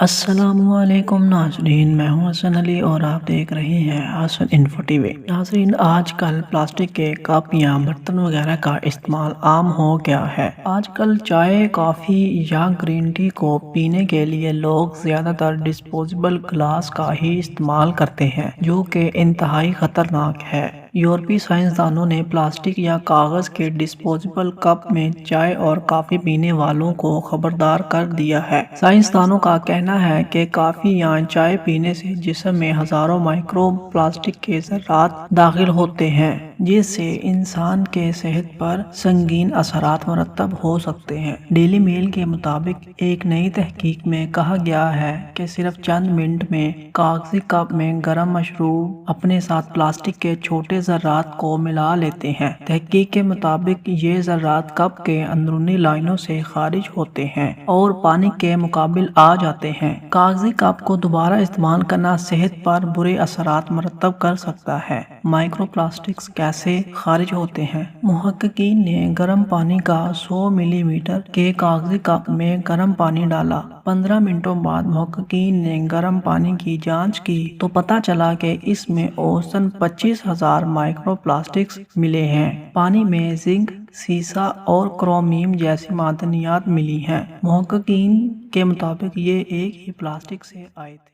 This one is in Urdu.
السلام علیکم ناظرین، میں ہوں حسن علی اور آپ دیکھ رہے ہیں حسن انفو ٹی وی۔ ناظرین، آج کل پلاسٹک کے کپ یا برتن وغیرہ کا استعمال عام ہو گیا ہے۔ آج کل چائے، کافی یا گرین ٹی کو پینے کے لیے لوگ زیادہ تر ڈسپوزیبل گلاس کا ہی استعمال کرتے ہیں، جو کہ انتہائی خطرناک ہے۔ یورپی سائنسدانوں نے پلاسٹک یا کاغذ کے ڈسپوزیبل کپ میں چائے اور کافی پینے والوں کو خبردار کر دیا ہے۔ سائنسدانوں کا کہنا ہے کہ کافی یا چائے پینے سے جسم میں ہزاروں مائکرو پلاسٹک کے ذرات داخل ہوتے ہیں، جس سے انسان کے صحت پر سنگین اثرات مرتب ہو سکتے ہیں۔ ڈیلی میل کے مطابق ایک نئی تحقیق میں کہا گیا ہے کہ صرف چند منٹ میں کاغذی کپ میں گرم مشروب اپنے ساتھ پلاسٹک کے چھوٹے ذرات کو ملا لیتے ہیں۔ تحقیق کے مطابق یہ ذرات کپ کے اندرونی لائنوں سے خارج ہوتے ہیں اور پانی کے مقابل آ جاتے ہیں۔ کاغذی کپ کو دوبارہ استعمال کرنا صحت پر برے اثرات مرتب کر سکتا ہے۔ مائکرو پلاسٹکس کیسے خارج ہوتے ہیں؟ محققین نے گرم پانی کا 100 ملی لیٹر کے کاغذی کپ میں گرم پانی ڈالا۔ 15 منٹوں بعد محققین نے گرم پانی کی جانچ کی تو پتہ چلا کہ اس میں اوسطاً 25,000 مائکرو پلاسٹکس ملے ہیں۔ پانی میں زنک، سیسا اور کرومیم جیسی معدنیات ملی ہیں۔ محققین کے مطابق یہ ایک ہی پلاسٹک سے آئے تھے۔